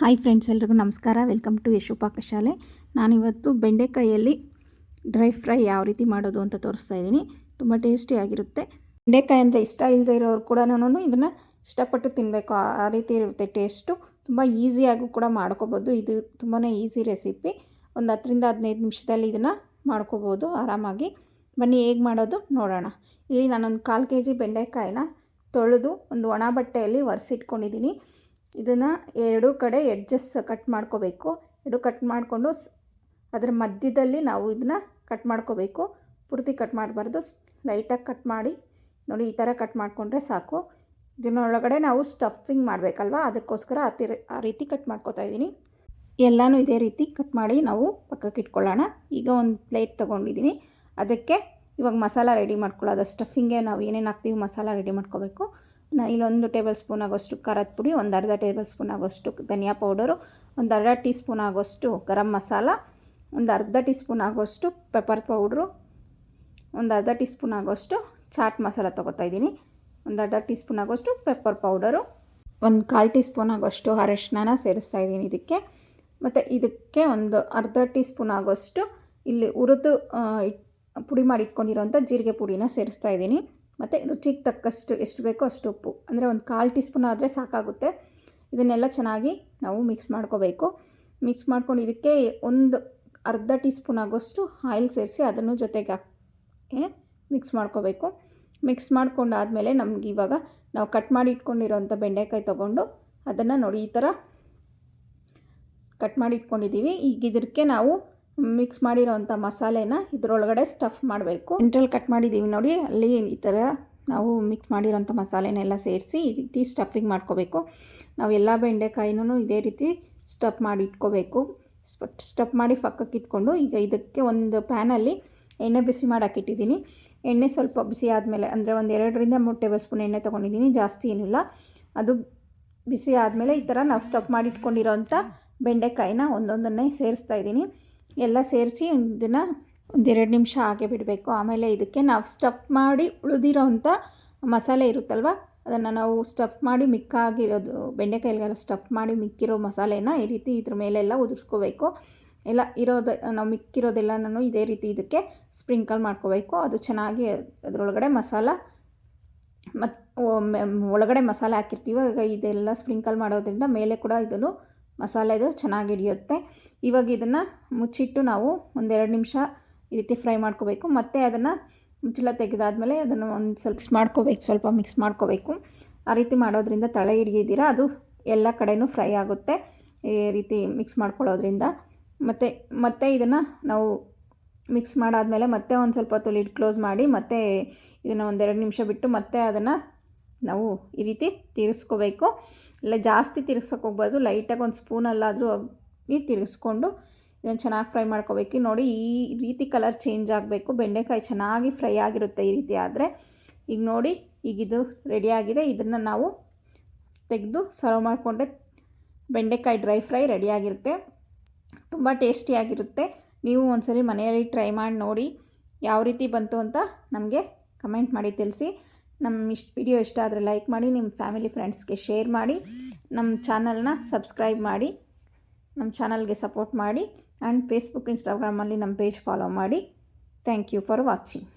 Hi friends, ಎಲ್ರಿಗೂ ನಮಸ್ಕಾರ. Welcome to Yashu ಪಾಕಶಾಲೆ. ನಾನಿವತ್ತು ಬೆಂಡೆಕಾಯಲ್ಲಿ ಡ್ರೈ ಫ್ರೈ ಯಾವ ರೀತಿ ಮಾಡೋದು ಅಂತ ತೋರಿಸ್ತಾ ಇದ್ದೀನಿ. ತುಂಬ ಟೇಸ್ಟಿಯಾಗಿರುತ್ತೆ. ಬೆಂಡೆಕಾಯಿ ಅಂದರೆ ಇಷ್ಟ ಇಲ್ಲದೆ ಇರೋರು ಕೂಡ ಇದನ್ನು ಇಷ್ಟಪಟ್ಟು ತಿನ್ನಬೇಕು, ಆ ರೀತಿ ಇರುತ್ತೆ ಟೇಸ್ಟು. ತುಂಬ ಈಸಿಯಾಗೂ ಕೂಡ ಮಾಡ್ಕೋಬೋದು. ಇದು ತುಂಬಾ ಈಸಿ ರೆಸಿಪಿ. ಒಂದು 10-15 ನಿಮಿಷದಲ್ಲಿ ಇದನ್ನು ಮಾಡ್ಕೋಬೋದು ಆರಾಮಾಗಿ. ಬನ್ನಿ ಹೇಗೆ ಮಾಡೋದು ನೋಡೋಣ. ಇಲ್ಲಿ ನಾನೊಂದು 1/4 kg ಬೆಂಡೆಕಾಯಿನ ತೊಳೆದು ಒಂದು ಒಣ ಬಟ್ಟೆಯಲ್ಲಿ ಒರೆಸಿಟ್ಕೊಂಡಿದ್ದೀನಿ. ಇದನ್ನು 2 ಕಡೆ ಎಡ್ಜಸ್ ಕಟ್ ಮಾಡ್ಕೋಬೇಕು. 2 ಕಟ್ ಮಾಡಿಕೊಂಡು ಅದರ ಮಧ್ಯದಲ್ಲಿ ನಾವು ಇದನ್ನು ಕಟ್ ಮಾಡ್ಕೋಬೇಕು. ಪೂರ್ತಿ ಕಟ್ ಮಾಡಬಾರ್ದು, ಲೈಟಾಗಿ ಕಟ್ ಮಾಡಿ ನೋಡಿ, ಈ ಥರ ಕಟ್ ಮಾಡಿಕೊಂಡ್ರೆ ಸಾಕು. ಇದನ್ನೊಳಗಡೆ ನಾವು ಸ್ಟಫಿಂಗ್ ಮಾಡಬೇಕಲ್ವ, ಅದಕ್ಕೋಸ್ಕರ ಆ ರೀತಿ ಕಟ್ ಮಾಡ್ಕೋತಾ ಇದ್ದೀನಿ. ಎಲ್ಲನೂ ಇದೇ ರೀತಿ ಕಟ್ ಮಾಡಿ ನಾವು ಪಕ್ಕಕ್ಕೆ ಇಟ್ಕೊಳ್ಳೋಣ. ಈಗ ಒಂದು ಪ್ಲೇಟ್ ತೊಗೊಂಡಿದ್ದೀನಿ. ಅದಕ್ಕೆ ಇವಾಗ ಮಸಾಲ ರೆಡಿ ಮಾಡ್ಕೊಳ್ಳೋದು. ಸ್ಟಫಿಂಗ್ಗೆ ನಾವು ಏನೇನು ಹಾಕ್ತೀವಿ ಮಸಾಲ ರೆಡಿ ಮಾಡ್ಕೋಬೇಕು. ಇಲ್ಲೊಂದು ಟೇಬಲ್ ಸ್ಪೂನ್ ಆಗೋಷ್ಟು ಖಾರದ ಪುಡಿ, ಒಂದು ಅರ್ಧ ಟೇಬಲ್ ಸ್ಪೂನ್ ಆಗೋಷ್ಟು ಧನಿಯಾ ಪೌಡರು, ಒಂದು ಅರ್ಧ ಟೀ ಸ್ಪೂನ್ ಆಗೋಷ್ಟು ಗರಂ ಮಸಾಲ, ಒಂದು ಅರ್ಧ ಟೀ ಸ್ಪೂನ್ ಆಗೋಷ್ಟು ಪೆಪ್ಪರ್ ಪೌಡ್ರು, ಒಂದು ಅರ್ಧ ಟೀ ಸ್ಪೂನ್ ಆಗೋಷ್ಟು ಚಾಟ್ ಮಸಾಲ ತೊಗೋತಾ ಇದ್ದೀನಿ, ಒಂದು ಅರ್ಧ ಟೀ ಸ್ಪೂನ್ ಆಗೋಷ್ಟು ಪೆಪ್ಪರ್ ಪೌಡರು, ಒಂದು 1/4 ಟೀ ಸ್ಪೂನ್ ಆಗೋಷ್ಟು ಅರಶಿನ ಸೇರಿಸ್ತಾ ಇದ್ದೀನಿ ಇದಕ್ಕೆ. ಮತ್ತು ಇದಕ್ಕೆ ಒಂದು ಅರ್ಧ ಟೀ ಸ್ಪೂನ್ ಆಗೋಷ್ಟು ಇಲ್ಲಿ ಹುರಿದು ಪುಡಿ ಮಾಡಿ ಇಟ್ಕೊಂಡಿರೋಂಥ ಜೀರಿಗೆ ಪುಡಿನ ಸೇರಿಸ್ತಾ ಇದ್ದೀನಿ. ಮತ್ತು ರುಚಿಗೆ ತಕ್ಕಷ್ಟು ಎಷ್ಟು ಬೇಕೋ ಅಷ್ಟು ಉಪ್ಪು, ಅಂದರೆ ಒಂದು 1/4 ಟೀ ಸ್ಪೂನ್ ಆದರೆ ಸಾಕಾಗುತ್ತೆ. ಇದನ್ನೆಲ್ಲ ಚೆನ್ನಾಗಿ ನಾವು ಮಿಕ್ಸ್ ಮಾಡ್ಕೋಬೇಕು. ಮಿಕ್ಸ್ ಮಾಡ್ಕೊಂಡು ಇದಕ್ಕೆ ಒಂದು ಅರ್ಧ ಟೀ ಸ್ಪೂನ್ ಆಗೋಷ್ಟು ಆಯಿಲ್ ಸೇರಿಸಿ ಅದನ್ನು ಜೊತೆಗೆ ಹಾಕಿ ಮಿಕ್ಸ್ ಮಾಡ್ಕೋಬೇಕು. ಮಿಕ್ಸ್ ಮಾಡ್ಕೊಂಡಾದಮೇಲೆ ನಮ್ಗೆ ಇವಾಗ ನಾವು ಕಟ್ ಮಾಡಿ ಇಟ್ಕೊಂಡಿರೋಂಥ ಬೆಂಡೆಕಾಯಿ ತೊಗೊಂಡು ಅದನ್ನು ನೋಡಿ ಈ ಥರ ಕಟ್ ಮಾಡಿ ಇಟ್ಕೊಂಡಿದ್ದೀವಿ. ಈಗ ಇದಕ್ಕೆ ನಾವು ಮಿಕ್ಸ್ ಮಾಡಿರೋವಂಥ ಮಸಾಲೆನ ಇದರೊಳಗಡೆ ಸ್ಟಫ್ ಮಾಡಬೇಕು. ಸೆಂಟ್ರಲ್ಲಿ ಕಟ್ ಮಾಡಿದ್ದೀವಿ ನೋಡಿ, ಅಲ್ಲಿ ಈ ಥರ ನಾವು ಮಿಕ್ಸ್ ಮಾಡಿರೋಂಥ ಮಸಾಲೆನೆಲ್ಲ ಸೇರಿಸಿ ಈ ರೀತಿ ಸ್ಟಫಿಂಗ್ ಮಾಡ್ಕೋಬೇಕು. ನಾವು ಎಲ್ಲ ಬೆಂಡೆಕಾಯಿನೂ ಇದೇ ರೀತಿ ಸ್ಟಫ್ ಮಾಡಿ ಇಟ್ಕೋಬೇಕು. ಸ್ಟಫ್ ಮಾಡಿ ಪಕ್ಕಕ್ಕೆ ಇಟ್ಕೊಂಡು ಈಗ ಇದಕ್ಕೆ ಒಂದು ಪ್ಯಾನಲ್ಲಿ ಎಣ್ಣೆ ಬಿಸಿ ಮಾಡೋಕ್ಕಿಟ್ಟಿದ್ದೀನಿ. ಎಣ್ಣೆ ಸ್ವಲ್ಪ ಬಿಸಿ ಆದಮೇಲೆ, ಅಂದರೆ ಒಂದು 2-3 ಟೇಬಲ್ ಸ್ಪೂನ್ ಎಣ್ಣೆ ತೊಗೊಂಡಿದ್ದೀನಿ, ಜಾಸ್ತಿ ಏನಿಲ್ಲ. ಅದು ಬಿಸಿ ಆದಮೇಲೆ ಈ ಥರ ನಾವು ಸ್ಟಫ್ ಮಾಡಿ ಇಟ್ಕೊಂಡಿರೋಂಥ ಬೆಂಡೆಕಾಯಿನ ಒಂದೊಂದನ್ನೇ ಸೇರಿಸ್ತಾ ಇದ್ದೀನಿ. ಎಲ್ಲ ಸೇರಿಸಿ ಇದನ್ನು 1-2 ನಿಮಿಷ ಹಾಗೆ ಬಿಡಬೇಕು. ಆಮೇಲೆ ಇದಕ್ಕೆ ನಾವು ಸ್ಟಫ್ ಮಾಡಿ ಉಳಿದಿರೋಂಥ ಮಸಾಲೆ ಇರುತ್ತಲ್ವ, ಅದನ್ನು ನಾವು ಸ್ಟಫ್ ಮಾಡಿ ಮಿಕ್ಕಾಗಿರೋದು ಬೆಂಡೆಕಾಯಿಗೆಲ್ಲ ಸ್ಟಫ್ ಮಾಡಿ ಮಿಕ್ಕಿರೋ ಮಸಾಲೆನ ಈ ರೀತಿ ಇದ್ರ ಮೇಲೆಲ್ಲ ಉದುರ್ಸ್ಕೋಬೇಕು. ಎಲ್ಲ ನಾವು ಮಿಕ್ಕಿರೋದೆಲ್ಲನೂ ಇದೇ ರೀತಿ ಇದಕ್ಕೆ ಸ್ಪ್ರಿಂಕಲ್ ಮಾಡ್ಕೋಬೇಕು. ಅದು ಚೆನ್ನಾಗಿ ಅದರೊಳಗಡೆ ಮಸಾಲ ಮತ್ತು ಒಳಗಡೆ ಮಸಾಲೆ ಹಾಕಿರ್ತೀವಿ, ಈಗ ಇದೆಲ್ಲ ಸ್ಪ್ರಿಂಕಲ್ ಮಾಡೋದ್ರಿಂದ ಮೇಲೆ ಕೂಡ ಇದನ್ನು ಮಸಾಲೆ ಇದು ಚೆನ್ನಾಗಿ ಹಿಡಿಯುತ್ತೆ. ಇವಾಗ ಇದನ್ನು ಮುಚ್ಚಿಟ್ಟು ನಾವು 1-2 ನಿಮಿಷ ಈ ರೀತಿ ಫ್ರೈ ಮಾಡ್ಕೋಬೇಕು. ಮತ್ತು ಅದನ್ನು ಮುಚ್ಚಳ ತೆಗೆದಾದ್ಮೇಲೆ ಅದನ್ನು ಒಂದು ಸ್ವಲ್ಪ ಮಿಕ್ಸ್ ಮಾಡ್ಕೋಬೇಕು. ಆ ರೀತಿ ಮಾಡೋದ್ರಿಂದ ತಳ ಹಿಡಿದಿರ ಅದು ಎಲ್ಲ ಕಡೆಯೂ ಫ್ರೈ ಆಗುತ್ತೆ ಈ ರೀತಿ ಮಿಕ್ಸ್ ಮಾಡ್ಕೊಳ್ಳೋದ್ರಿಂದ. ಮತ್ತು ಇದನ್ನು ನಾವು ಮಿಕ್ಸ್ ಮಾಡಾದಮೇಲೆ ಮತ್ತೆ ಒಂದು ಸ್ವಲ್ಪ ಹೊತ್ತು ಲಿಡ್ ಕ್ಲೋಸ್ ಮಾಡಿ ಮತ್ತೆ ಇದನ್ನು 1-2 ನಿಮಿಷ ಬಿಟ್ಟು ಮತ್ತೆ ಅದನ್ನು ನಾವು ಈ ರೀತಿ ತಿರ್ಗಿಸ್ಕೋಬೇಕು. ಇಲ್ಲ ಜಾಸ್ತಿ ತಿರ್ಗ್ಸೋಕೆ ಹೋಗ್ಬಾರ್ದು, ಲೈಟಾಗಿ ಒಂದು ಸ್ಪೂನಲ್ಲಾದರೂ ತಿರ್ಗಿಸ್ಕೊಂಡು ಇದನ್ನು ಚೆನ್ನಾಗಿ ಫ್ರೈ ಮಾಡ್ಕೋಬೇಕು. ನೋಡಿ ಈ ರೀತಿ ಕಲರ್ ಚೇಂಜ್ ಆಗಬೇಕು. ಬೆಂಡೆಕಾಯಿ ಚೆನ್ನಾಗಿ ಫ್ರೈ ಆಗಿರುತ್ತೆ ಈ ರೀತಿ ಆದರೆ. ಈಗ ನೋಡಿ, ಈಗ ಇದು ರೆಡಿಯಾಗಿದೆ. ಇದನ್ನು ನಾವು ತೆಗೆದು ಸರ್ವ್ ಮಾಡಿಕೊಂಡ್ರೆ ಬೆಂಡೆಕಾಯಿ ಡ್ರೈ ಫ್ರೈ ರೆಡಿಯಾಗಿರುತ್ತೆ. ತುಂಬ ಟೇಸ್ಟಿಯಾಗಿರುತ್ತೆ. ನೀವು ಒಂದ್ಸರಿ ಮನೆಯಲ್ಲಿ ಟ್ರೈ ಮಾಡಿ ನೋಡಿ, ಯಾವ ರೀತಿ ಬಂತು ಅಂತ ನಮಗೆ ಕಮೆಂಟ್ ಮಾಡಿ ತಿಳಿಸಿ. ನಮ್ಮ ವಿಡಿಯೋ ಇಷ್ಟ ಆದರೆ ಲೈಕ್ ಮಾಡಿ, ನಿಮ್ಮ ಫ್ಯಾಮಿಲಿ ಫ್ರೆಂಡ್ಸ್ಗೆ ಶೇರ್ ಮಾಡಿ, ನಮ್ಮ ಚಾನಲ್ನ ಸಬ್ಸ್ಕ್ರೈಬ್ ಮಾಡಿ, ನಮ್ಮ ಚಾನಲ್ಗೆ ಸಪೋರ್ಟ್ ಮಾಡಿ. ಆ್ಯಂಡ್ ಫೇಸ್ಬುಕ್ ಇನ್ಸ್ಟಾಗ್ರಾಮಲ್ಲಿ ನಮ್ಮ ಪೇಜ್ ಫಾಲೋ ಮಾಡಿ. Thank you for watching.